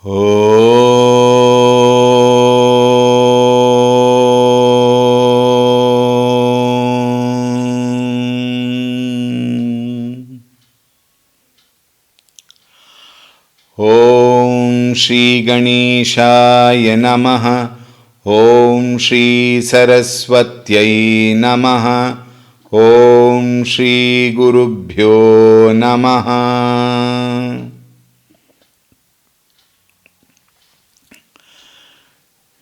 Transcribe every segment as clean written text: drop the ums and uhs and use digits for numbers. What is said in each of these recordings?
Om Shri Ganeshaya Namaha. Om Shri Saraswatyai Namaha. Om Shri Gurubhyo Namaha.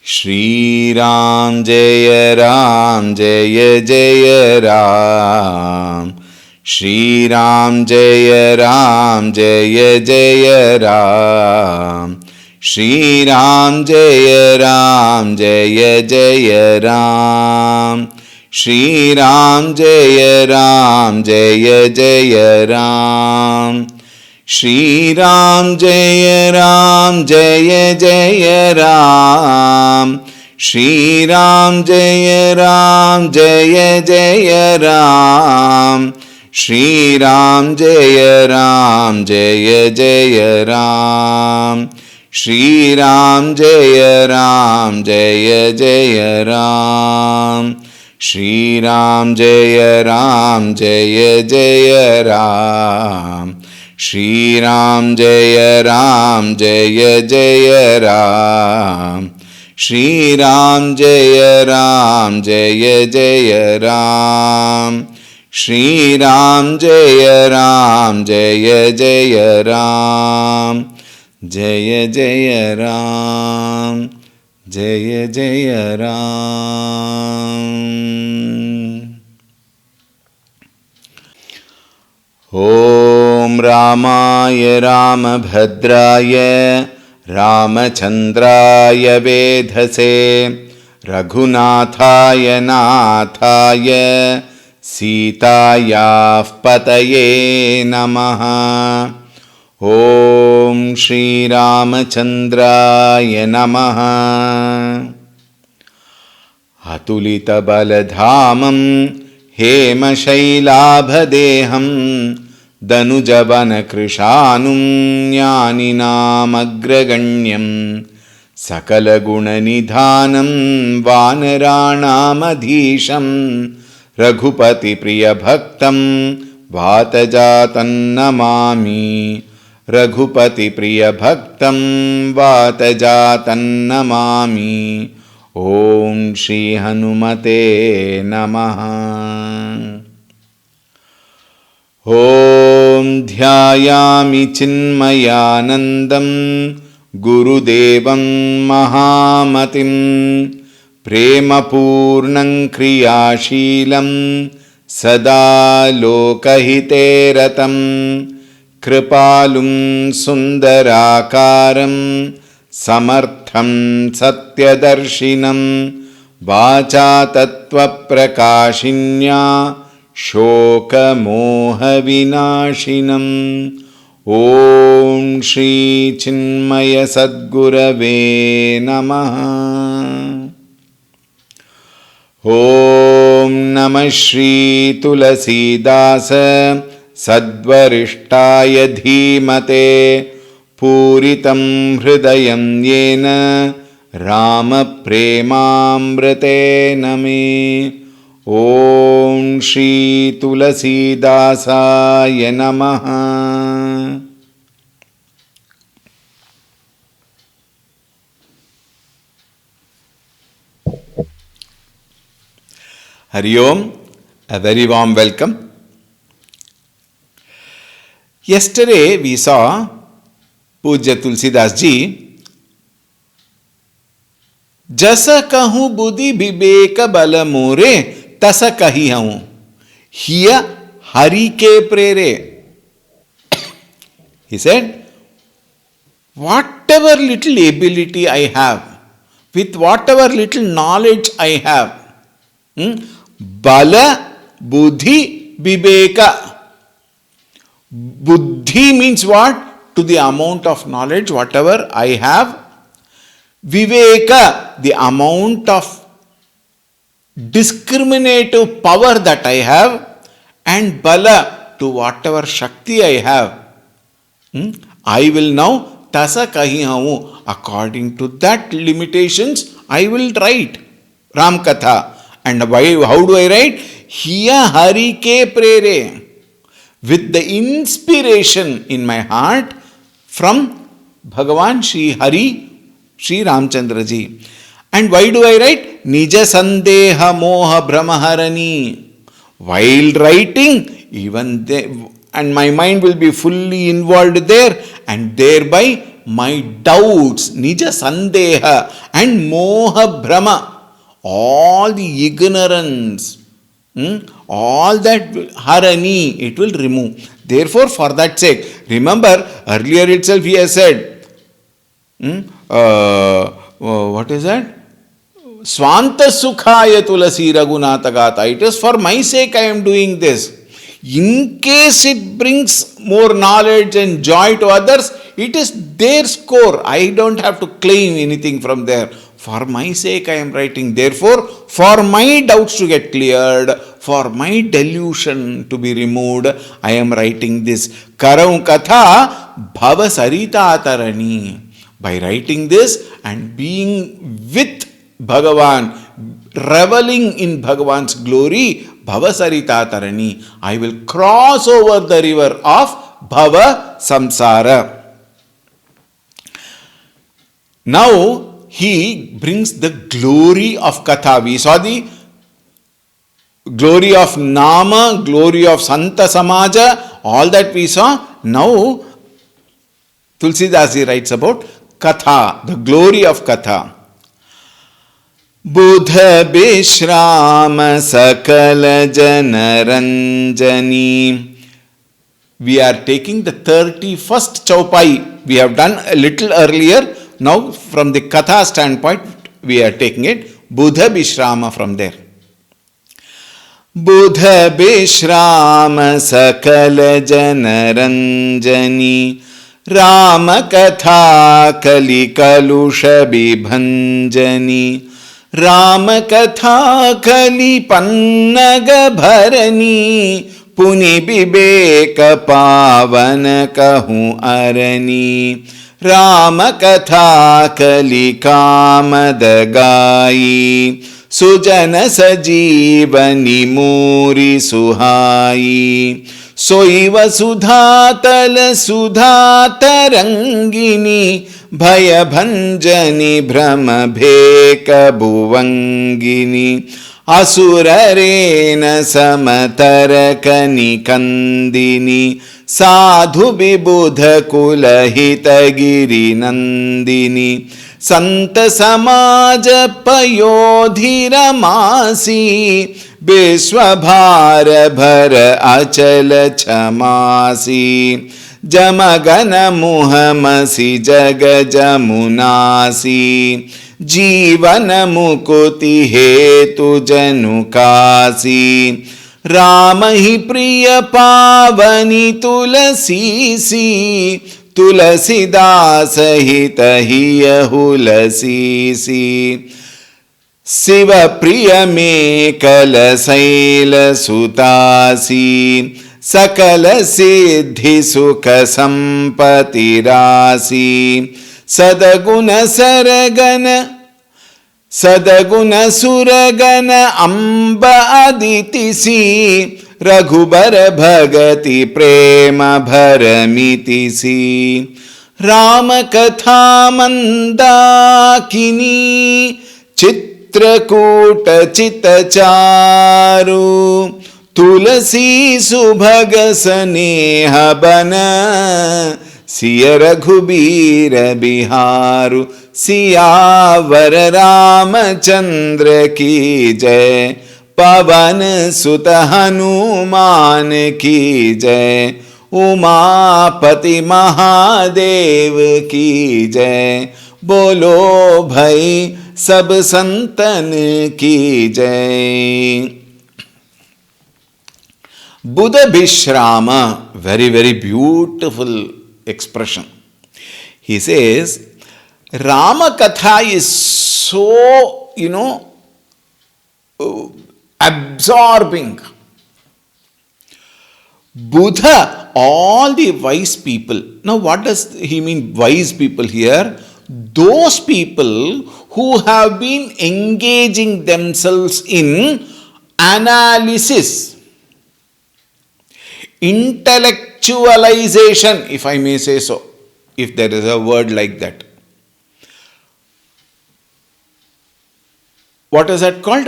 Shri Ram Jaya Ram Jaya Jaya Ram. Shri Ram Jaya Ram Jaya Jaya Ram. Shri Ram Jaya Ram Jaya Jaya Ram. Shri Ram Jaya Ram Jaya Jaya Ram. Shri Ram Jaya Ram Jaya Jaya Ram. Shri Ram Jaya Ram Jaya Jaya Ram. Shri Ram Jaya Ram Jaya Jaya Ram. Shri Ram Jaya Ram Jaya Jaya Ram. Shri Ram Jaya Ram Jaya Jaya Ram. Shri Ram Jaya Ram Jaya Jaya Ram. Shri Ram Jaya Ram Jaya Jaya Ram. Shri Ram Jaya Ram Jaya Jaya Ram. Jaya Jaya Ram. Jaya Jaya Ram. Om Ramaya Ramabhadraya Ramachandraya Vedhase Raghunathaya Nathaya Sitaya Pataye Namaha. Om Shri Ramachandraya Namaha. Atulita Baladhamam Hema Shailabhadeham Danujavana Krishanum Jnaninam Agraganyam Sakala Guna Nidhanam Vanaranam Adhisham Raghupati Priya Bhaktam Vatajatan Namami. Raghupati Priya Bhaktam Vatajatan Namami. Om Shri Hanumate Namaha. Om Dhyayami Chinmayanandam Gurudevam Mahamatim Prema Purnam Kriyashilam Sada Lokahite Ratam Kripalum Sundarakaram Samartham Satyadarshinam Vacha Tattva Prakashinya Shoka Moha Vinashinam. Om Shri Chinmaya Sadgurave Namaha. Om Namah Shri Tulsi Dasa Sadvarishtaya Dhimate Puritam Hridayam Yena Rama Premamrite Name. Om Shri Tulsi Dasaya Namaha. Hari Om, a very warm welcome. Yesterday we saw Pujya Tulsidas ji. Jasa kahu buddhi viveka bala more tasa kahi hum. Here Hari ke prere. He said, whatever little ability I have, with whatever little knowledge I have, Bala, Buddhi, Viveka. Buddhi means what? To the amount of knowledge, whatever I have. Viveka, the amount of discriminative power that I have. And Bala, to whatever Shakti I have. I will now tasa kahi haun. According to that limitations, I will write Ram Katha. And why? How do I write? Hiya Hari ke prere. With the inspiration in my heart from Bhagavan Shri Hari, Shri Ramchandra ji. And why do I write? Nija Sandeha Moha Brahmaharani. While writing, even they, and my mind will be fully involved there, and thereby my doubts, Nija Sandeha and Moha Brahma, all the ignorance, all that harani, it will remove. Therefore, for that sake, remember earlier itself he has said, what is that? Swanta Sukhaya Tulsi Raghunatha Gatha. It is for my sake I am doing this. In case it brings more knowledge and joy to others, it is their score. I don't have to claim anything from there. For my sake I am writing. Therefore, for my doubts to get cleared, for my delusion to be removed, I am writing this. Karam Katha Bhava Sarita Tarani. By writing this and being with Bhagavan, reveling in Bhagavan's glory, Bhavasarita Tarani, I will cross over the river of Bhava Samsara. Now, he brings the glory of Katha. We saw the glory of Nama, glory of Santa Samaja, all that we saw. Now, Tulsidasi writes about Katha, the glory of Katha. Buddha Bishrama Sakala Janaranjani. We are taking the 31st Chaupai. We have done a little earlier. Now, from the Katha standpoint, we are taking it. Buddha Bishrama from there. Buddha Bishrama Sakala Janaranjani. Rama Katha Kali Kalusha Bibhanjani. Rama Katha Kali Pannaga Bharani. Puni Bibeka Pavana Kahu Arani. Rama Katha Kali Kamadagayi. Sujana Sajivani Muri Suhai. Soiva Sudhatala Sudhatarangini. Bhaya Bhanjani Brahma Bheka Bhuvangini. Asurarena Samatarakani Kandini. Sadhu Vibudha Kulahitagiri Nandini. Santa Samaja Payodhira Masi. Vishwabhara Bhara Achala Chamasi. Jamagana Muhamasi Jaga Jamunasi. Jivana Mukuti Hetu Janukasi. Rama hi priya pavani tulasisi. Tulsidasa hita hiya hulasisi. Siva priya me kalasaila sutasi. Sakala siddhi sukha sampati rasi. Sadaguna suragana amba aditisi. Raghubara bhagati prema bharamitisi. Rama katha mandakini. Chitrakuta chitacharu. Tulsi subhaga saneha bana. Siya Raghubira Biharu. Siyavara Ramachandra ki jai. Pavan Sutta Hanuman ki jai. Umapati Mahadev ki jai. Bolo bhai sab santan ki jai. Buddha Bishrama, very, very beautiful expression. He says, Rama Katha is so, absorbing. Buddha all the wise people. Now, what does he mean, wise people here? Those people who have been engaging themselves in analysis, intellectualization, if I may say so, if there is a word like that. What is that called?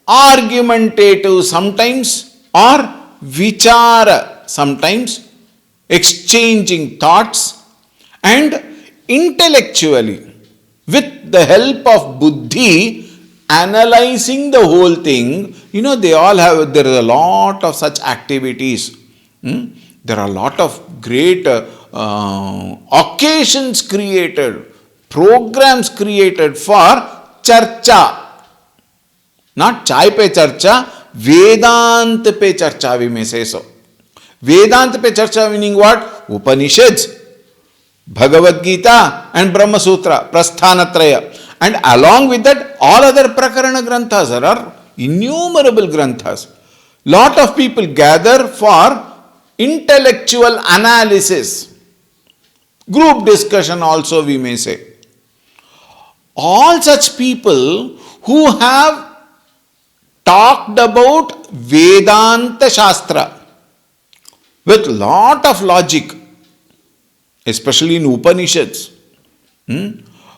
Argumentative sometimes, or vichara sometimes, exchanging thoughts, and intellectually, with the help of buddhi, analyzing the whole thing. They all have, there is a lot of such activities. There are a lot of great occasions created, programs created for charcha. Not chai pe charcha, Vedant pe charcha, we may say so. Vedant pe charcha meaning what? Upanishads, Bhagavad Gita and Brahma Sutra, Prasthanatraya. And along with that, all other Prakarana Granthas. There are innumerable Granthas. Lot of people gather for intellectual analysis. Group discussion also, we may say. All such people who have talked about Vedanta Shastra with lot of logic, especially in Upanishads.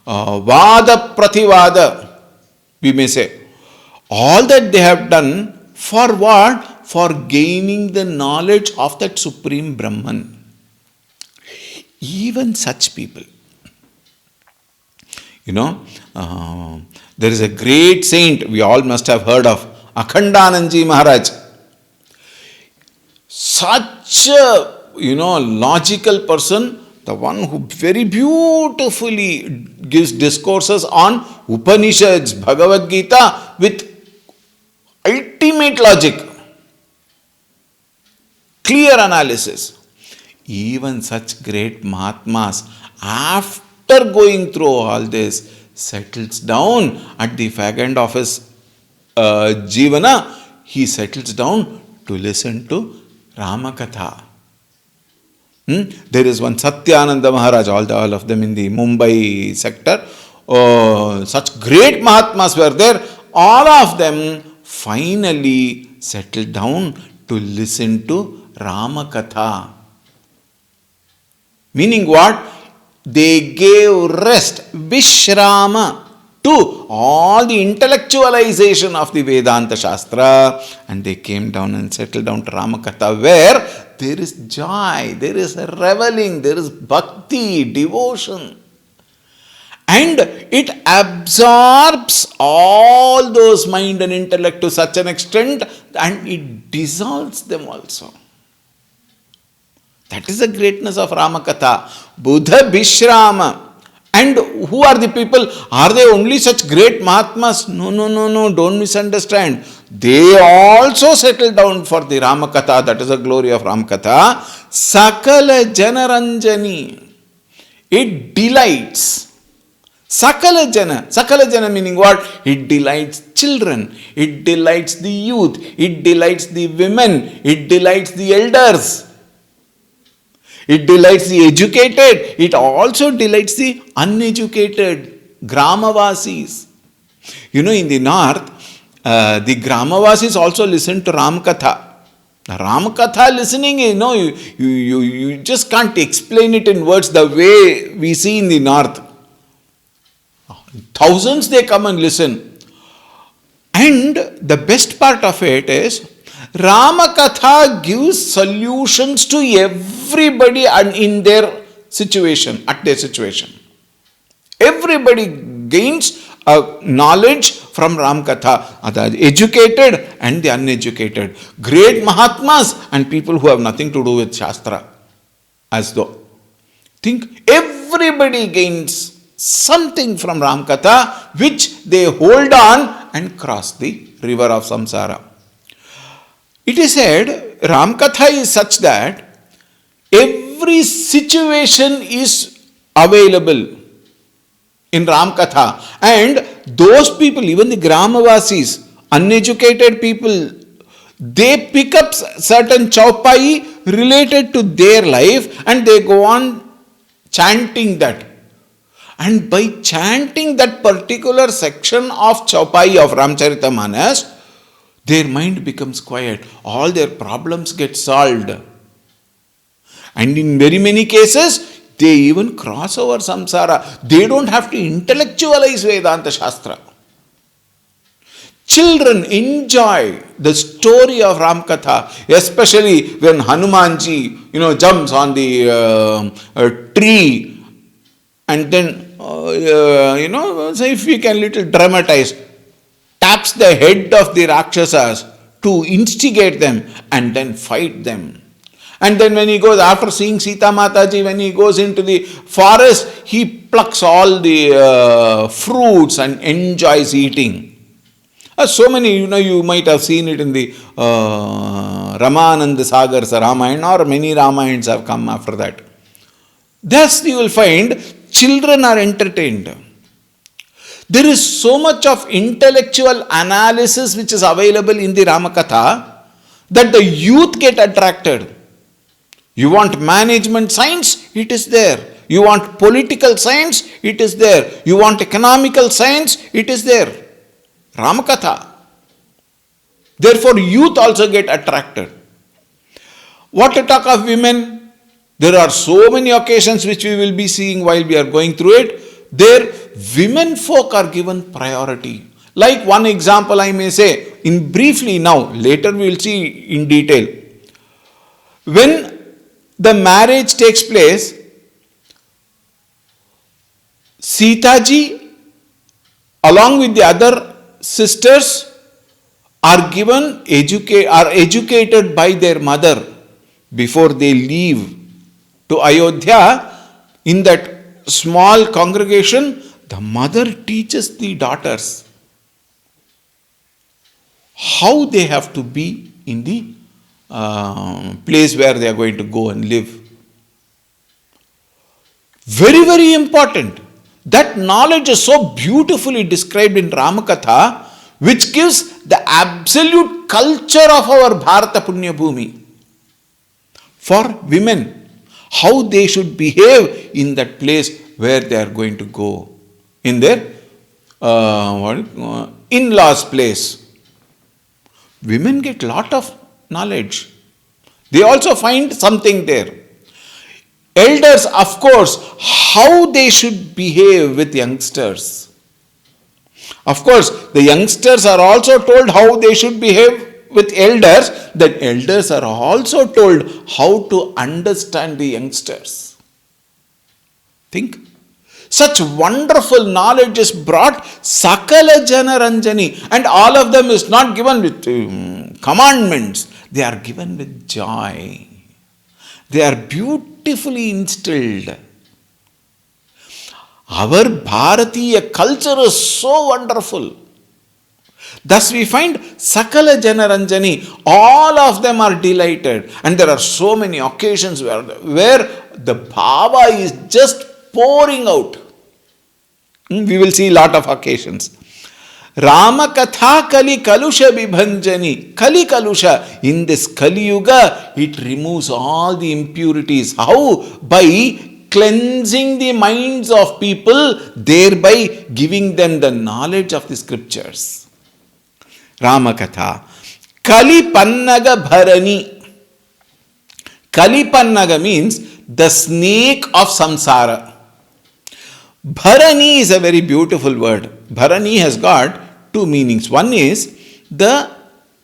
Vada Prativada, we may say. All that they have done for what? For gaining the knowledge of that Supreme Brahman. Even such people. There is a great saint we all must have heard of, Akhandanandji Maharaj. Such a, logical person, the one who very beautifully gives discourses on Upanishads, Bhagavad Gita with ultimate logic, clear analysis. Even such great Mahatmas, after going through all this, settles down at the fag end of his Jivana, he settles down to listen to Ramakatha. There is one Satyananda Maharaj, all of them in the Mumbai sector. Such great Mahatmas were there. All of them finally settled down to listen to Ramakatha. Meaning what? They gave rest, Vishrama, to all the intellectualization of the Vedanta Shastra, and they came down and settled down to Ramakatha, where there is joy, there is reveling, there is bhakti, devotion. And it absorbs all those mind and intellect to such an extent, and it dissolves them also. That is the greatness of Ramakatha. Buddha Vishrama. And who are the people? Are they only such great Mahatmas? No, don't misunderstand. They also settle down for the Ramakatha. That is the glory of Ramakatha. Sakala Janaranjani. It delights. Sakala Jana meaning what? It delights children. It delights the youth. It delights the women. It delights the elders. It delights the educated. It also delights the uneducated, Gramavasis. In the north, the Gramavasis also listen to Ramakatha. Ramakatha listening, you just can't explain it in words the way we see in the north. Thousands they come and listen. And the best part of it is, Ramakatha gives solutions to everybody and in their situation, at their situation. Everybody gains knowledge from Ramakatha, the educated and the uneducated, great Mahatmas and people who have nothing to do with Shastra. As though, think everybody gains something from Ramakatha which they hold on and cross the river of samsara. It is said, Ramakatha is such that every situation is available in Ramakatha. And those people, even the Gramavasis, uneducated people, They pick up certain chaupai related to their life and they go on chanting that. And by chanting that particular section of chaupai of Ramcharitamanas, their mind becomes quiet. All their problems get solved. And in very many cases, they even cross over samsara. They don't have to intellectualize Vedanta Shastra. Children enjoy the story of Ramkatha, especially when Hanumanji, jumps on the tree and then, so if we can little dramatize, taps the head of the Rakshasas to instigate them and then fight them. And then when he goes, after seeing Sita Mataji, when he goes into the forest, he plucks all the fruits and enjoys eating. So many, you might have seen it in the Ramananda Sagar's Ramayana, or many Ramayans have come after that. Thus you will find children are entertained. There is so much of intellectual analysis which is available in the Ramakatha that the youth get attracted. You want management science? It is there. You want political science? It is there. You want economical science? It is there. Ramakatha. Therefore, youth also get attracted. What to talk of women? There are so many occasions which we will be seeing while we are going through it. There, women folk are given priority. Like one example I may say, in briefly now, later we will see in detail. When the marriage takes place, Sitaji, along with the other sisters, are educated by their mother before they leave to Ayodhya. In that small congregation, the mother teaches the daughters how they have to be in the place where they are going to go and live. Very, very important. That knowledge is so beautifully described in Ramakatha, which gives the absolute culture of our Bharata Punya Bhumi. For women, how they should behave in that place where they are going to go, in their in-laws' place. Women get lot of knowledge. They also find something there. Elders, of course, how they should behave with youngsters. Of course, the youngsters are also told how they should behave with elders. The elders are also told how to understand the youngsters. Think. Such wonderful knowledge is brought, Sakala Jana Ranjani, and all of them is not given with commandments. They are given with joy. They are beautifully instilled. Our Bharatiya culture is so wonderful. Thus we find Sakala Jana Ranjani, all of them are delighted. And there are so many occasions where the bhava is just pouring out. We will see a lot of occasions. Ramakatha Kali Kalusha Vibhanjani. Kali Kalusha. In this Kali Yuga, it removes all the impurities. How? By cleansing the minds of people, thereby giving them the knowledge of the scriptures. Ramakatha. Kali Pannaga Bharani. Kali Pannaga means the snake of samsara. Bharani is a very beautiful word. Bharani has got two meanings. One is the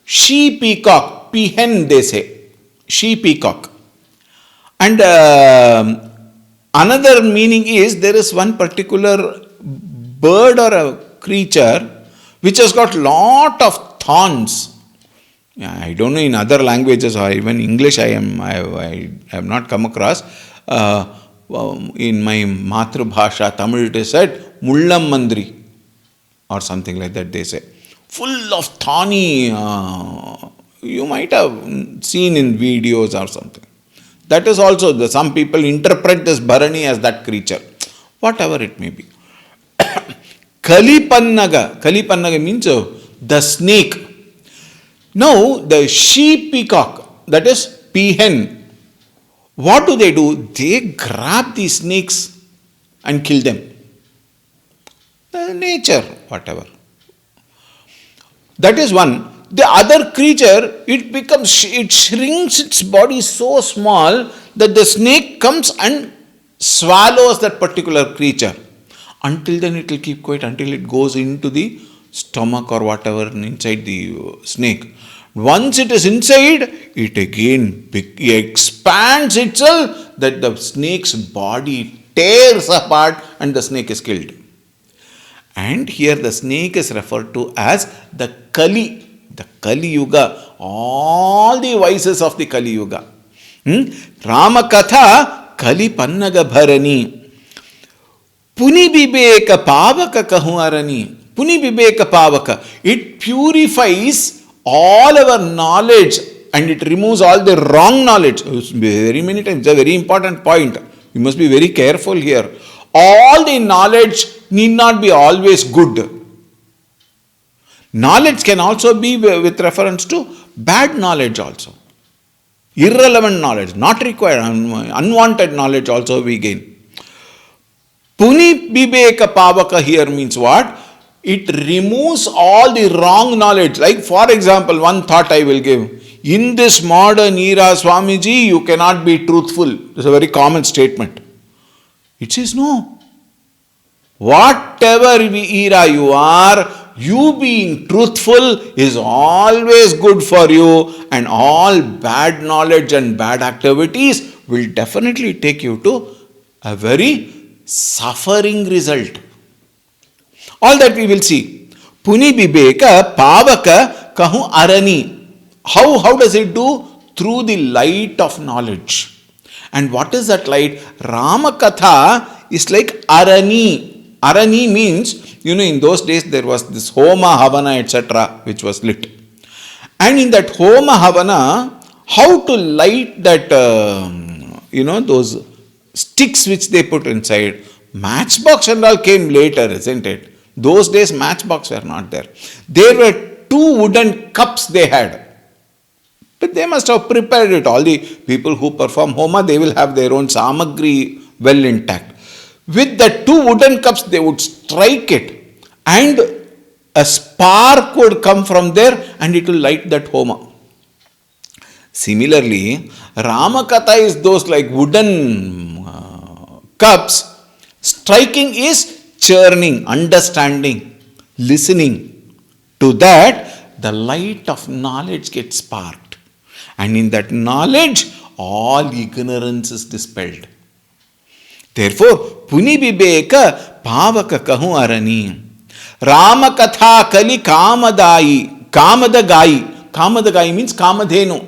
she peacock, peahen they say, she peacock. And another meaning is there is one particular bird or a creature which has got lot of thorns. I don't know in other languages or even English I have not come across. In my Matrubhasha, Tamil, it is said, Mullam Mandri, or something like that they say. Full of thorny, you might have seen in videos or something. That is also, some people interpret this Bharani as that creature. Whatever it may be. Kalipannaga. Kalipannaga means the snake. Now, the she peacock, that is peahen, what do? They grab these snakes and kill them. Nature, whatever. That is one. The other creature, it shrinks its body so small that the snake comes and swallows that particular creature. Until then, it will keep quiet until it goes into the stomach or whatever inside the snake. Once it is inside, it again expands itself that the snake's body tears apart and the snake is killed. And here the snake is referred to as the Kali Yuga, all the vices of the Kali Yuga. Ramakatha Kali Pannaga Bharani. Puni Bibeka Pavaka Kahuarani. Puni Bibeka Pavaka. It purifies all our knowledge and it removes all the wrong knowledge. Very many times, it's a very important point. You must be very careful here. All the knowledge need not be always good. Knowledge can also be with reference to bad knowledge also. Irrelevant knowledge, not required, unwanted knowledge also we gain. Puni Bibeka Pavaka here means what? It removes all the wrong knowledge. Like for example, one thought I will give. In this modern era, Swamiji, you cannot be truthful. It's a very common statement. It says no. Whatever era you are, you being truthful is always good for you, and all bad knowledge and bad activities will definitely take you to a very suffering result. All that we will see. Puni Bibeka Pavaka Kahu Arani. How does it do? Through the light of knowledge. And what is that light? Ramakatha is like Arani. Arani means, in those days there was this Homa, Havana, etc., which was lit. And in that Homa, Havana, how to light that, those sticks which they put inside. Matchbox and all came later, isn't it? Those days matchbox were not there. There were 2 wooden cups they had. But they must have prepared it. All the people who perform Homa, they will have their own samagri well intact. With the 2 wooden cups, they would strike it and a spark would come from there and it will light that Homa. Similarly, Ramakatha is those like wooden cups. Striking is churning, understanding, listening. To that, the light of knowledge gets sparked. And in that knowledge, all ignorance is dispelled. Therefore, Puni Bibeka Pavaka Kahu Arani. Ramakatha Kali Kamadai. Kamadagai. Kamadagai means Kamadhenu.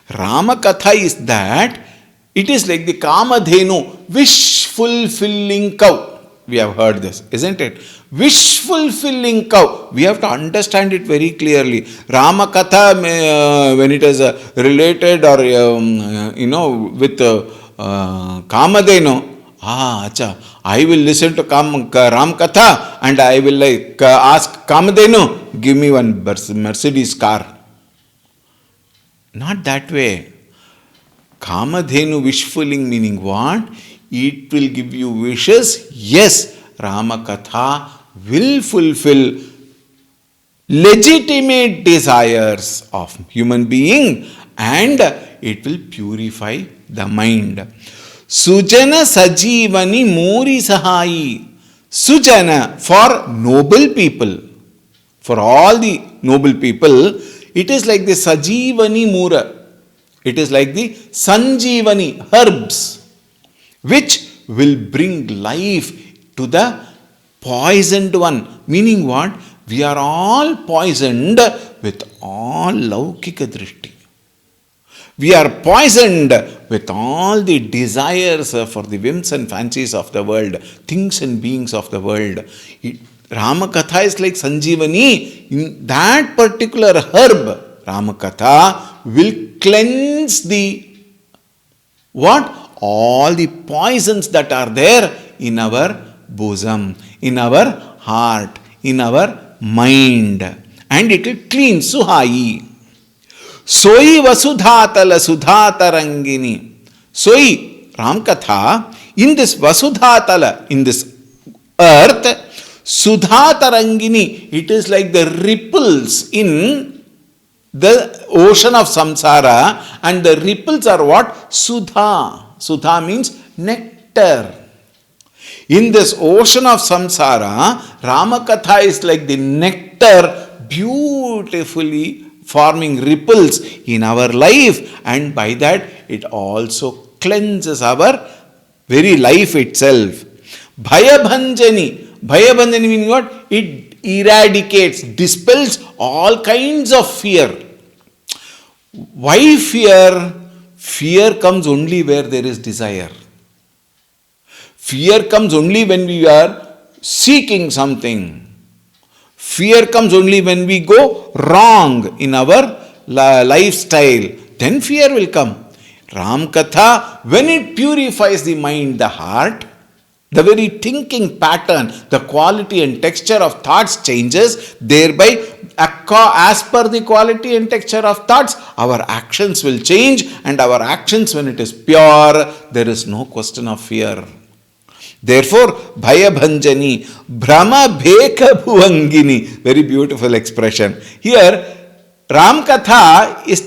Ramakatha is that it is like the Kamadhenu, wish fulfilling cow. We have heard this, isn't it? Wish fulfilling cow. We have to understand it very clearly. Ramakatha, when it is related or, with Kamadhenu, I will listen to Ram Katha and I will ask Kamadhenu, give me one Mercedes car. Not that way. Kamadhenu wishfulling meaning what? It will give you wishes. Yes, Ramakatha will fulfill legitimate desires of human being and it will purify the mind. Sujana Sajivani Muri Sahai. Sujana, for noble people, for all the noble people, it is like the Sajivani Mura. It is like the Sanjivani herbs, which will bring life to the poisoned one. Meaning what? We are all poisoned with all Laukika Drishti. We are poisoned with all the desires for the whims and fancies of the world, things and beings of the world. Ramakatha is like Sanjivani. In that particular herb, Ramakatha will cleanse the what? All the poisons that are there in our bosom, in our heart, in our mind. And it will clean Suhai. Soi Vasudhatala Sudhatarangini. Soi Ramkatha, in this Vasudhatala, in this earth, Sudhatarangini, it is like the ripples in the ocean of samsara, and the ripples are what? Sudha. Sudha means nectar. In this ocean of samsara, Ramakatha is like the nectar, beautifully forming ripples in our life, and by that it also cleanses our very life itself. Bhayabhanjani. Bhayabhanjani means what? It eradicates, dispels all kinds of fear. Why fear? Fear comes only where there is desire. Fear comes only when we are seeking something. Fear comes only when we go wrong in our lifestyle. Then fear will come. Ramkatha, when it purifies the mind, the heart, the very thinking pattern, the quality and texture of thoughts changes. Thereby, as per the quality and texture of thoughts, our actions will change. And our actions, when it is pure, there is no question of fear. Therefore, Bhayabhanjani, Brahma Bheka Bhuvangini. Very beautiful expression. Here, Ramkatha is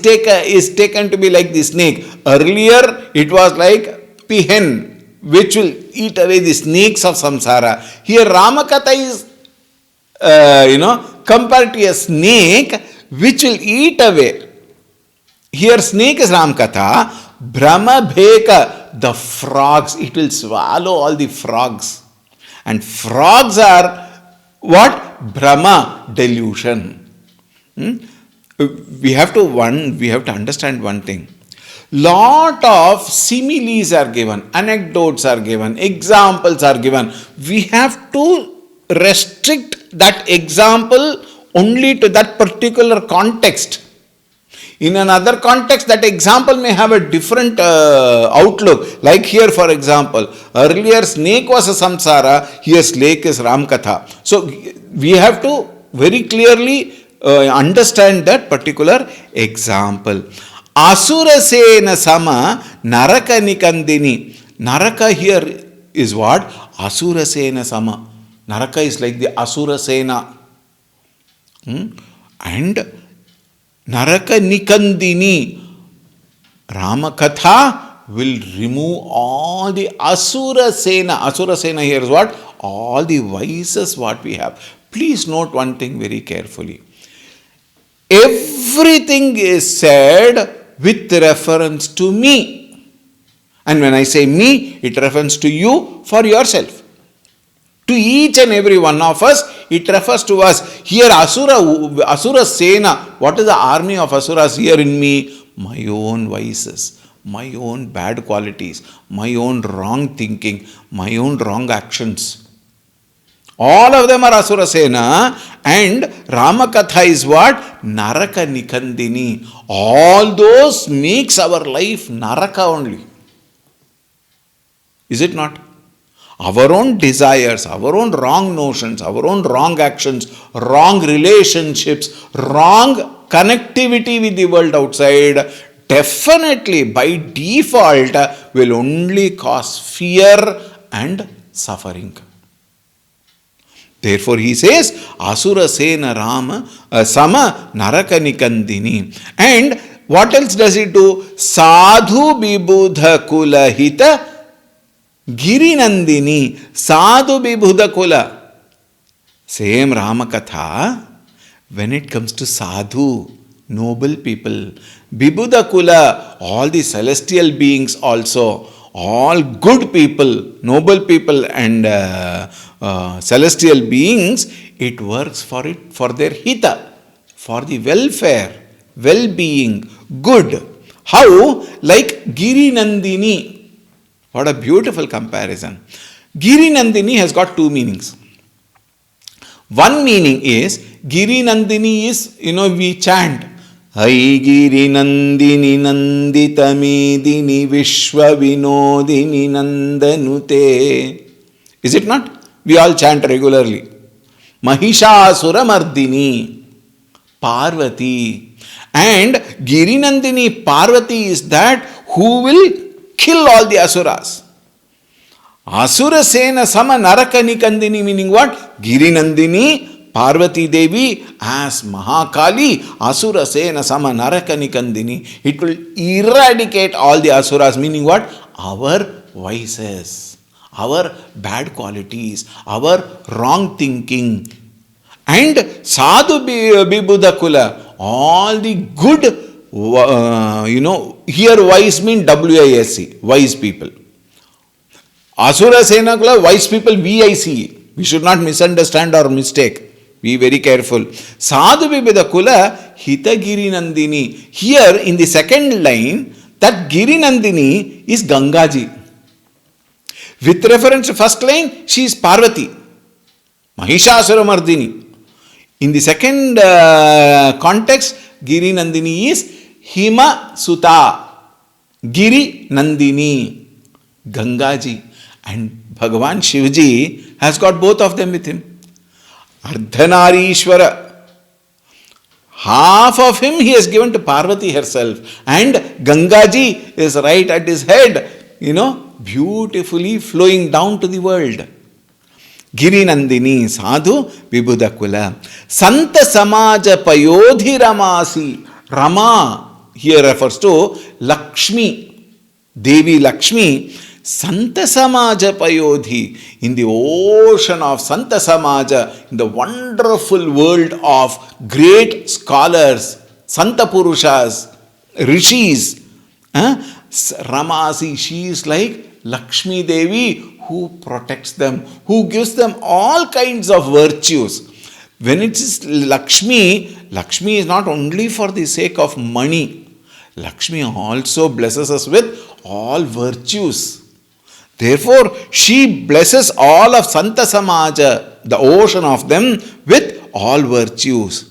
taken to be like the snake. Earlier, it was like pihen, which will eat away the snakes of samsara. Here, Ramakatha is, compared to a snake, which will eat away. Here, snake is Ramkatha. Brahma Bheka, the frogs, it will swallow all the frogs. And frogs are what? Brahma, delusion. We have to understand one thing. Lot of similes are given, anecdotes are given, examples are given. We have to restrict that example only to that particular context. In another context, that example may have a different outlook. Like here, for example, earlier snake was a samsara, here snake is Ramkatha. So we have to very clearly understand that particular example. Asura Sena Sama Naraka Nikandini. Naraka here is what? Asura Sena Sama. Naraka is like the Asura Sena. And Naraka Nikandini, Ramakatha will remove all the Asura Sena. Asura Sena here is what? All the vices what we have. Please note one thing very carefully. Everything is said with reference to me. And when I say me, it refers to you for yourself. To each and every one of us, it refers to us. Here Asura Sena, what is the army of Asuras here in me? My own vices, my own bad qualities, my own wrong thinking, my own wrong actions. All of them are Asura Sena, and Ramakatha is what? Naraka Nikandini. All those makes our life Naraka only. Is it not? Our own desires, our own wrong notions, our own wrong actions, wrong relationships, wrong connectivity with the world outside, definitely by default will only cause fear and suffering. Therefore he says, Asura Sena Rama Sama Naraka Nikandini. And what else does it do? Sadhu Bibudha Kula Hita Girinandini. Sadhu Bibudha Kula. Same Ramakatha, when it comes to sadhu, noble people, Bibudha Kula, all the celestial beings also, all good people, noble people and celestial beings, it works for their hita, for the welfare, well-being, good. How? Like Giri Nandini. What a beautiful comparison. Giri Nandini has got two meanings. One meaning is, Giri Nandini is, we chant, Hai Giri Nandini Nandita Medini Vishwa Vinodini Nandanute. Is it not? We all chant regularly. Mahishasura Mardini, Parvati. And Girinandini Parvati is that who will kill all the asuras. Asura Sena Sama Narakani Kandini, meaning what? Girinandini Parvati Devi as Mahakali, Asura Sena Sama Narakani Kandini. It will eradicate all the asuras, meaning what? Our vices, our bad qualities, our wrong thinking. And Sadhu Bibudakula, all the good, here wise mean WISC, wise people. Asura Senakula, wise people, VICE. We should not misunderstand or mistake. Be very careful. Sadhu Bibudakula, Hita Girinandini. Here in the second line, that Girinandini is Gangaji. With reference to first line, she is Parvati, Mahishasura Mardini. In the second context, Giri Nandini is Hima Suta, Giri Nandini, Gangaji. And Bhagavan Shivji has got both of them with him. Ardhanarishwara. Half of him he has given to Parvati herself. And Gangaji is right at his head, beautifully flowing down to the world. Giri Nandini, Sadhu Vibhudakula. Santa Samaja Payodhi Ramasi. Rama here refers to Lakshmi, Devi Lakshmi. Santa Samaja Payodhi. In the ocean of Santa Samaja, in the wonderful world of great scholars, Santa Purushas, Rishis, Ramasi, she is like Lakshmi Devi, who protects them, who gives them all kinds of virtues. When it is Lakshmi, Lakshmi is not only for the sake of money. Lakshmi also blesses us with all virtues. Therefore, she blesses all of Santa Samaja, the ocean of them, with all virtues.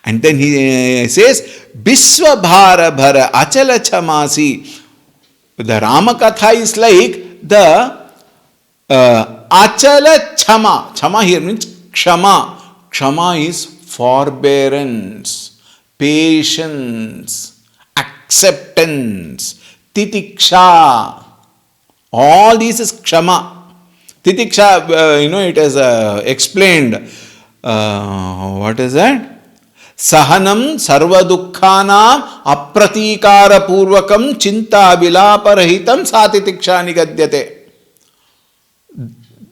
And then he says, Biswa Bhara Bhara Achala Chamasi. The Ramakatha is like the Achala Chama. Chama here means Kshama. Kshama is forbearance, patience, acceptance, Titiksha. All these is Kshama. Titiksha, it is explained. What is that? Sahanam sarva dukkhanam apratikara purvakam chinta vilaparahitam satitiksha nigadyate.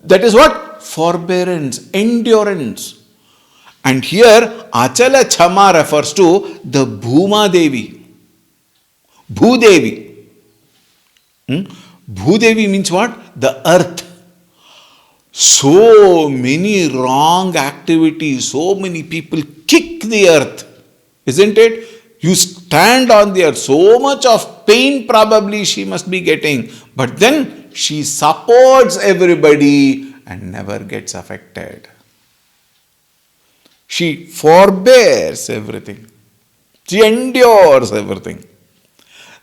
That is what? Forbearance, endurance. And here Achala Chama refers to the Bhuma Devi. Bhudevi. Bhudevi means what? The earth. So many wrong activities, so many people kick the earth, isn't it? You stand on the earth, so much of pain probably she must be getting, but then she supports everybody and never gets affected. She forbears everything. She endures everything.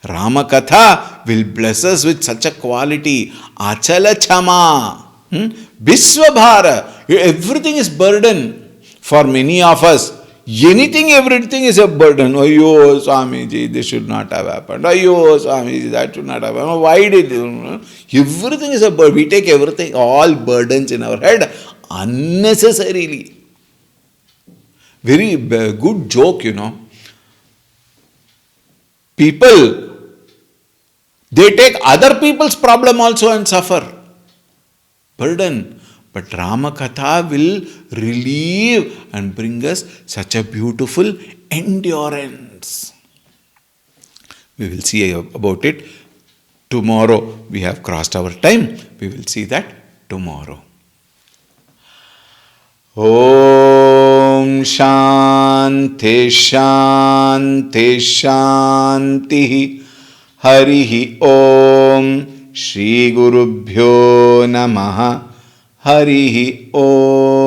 Ramakatha will bless us with such a quality. Achala Chama. Biswabhara. Everything is burden for many of us. Everything is a burden. Ayyo, Swamiji, this should not have happened. Ayyo, Swamiji, that should not have happened. Why did you? Everything is a burden. We take everything, all burdens in our head unnecessarily. Very good joke, People, they take other people's problem also and suffer. Burden. But Ramakatha will relieve and bring us such a beautiful endurance. We will see about it tomorrow. We have crossed our time. We will see that tomorrow. Om Shanti Shanti Shanti Harihi Om Shri Gurubhyo Namaha Harihi Om.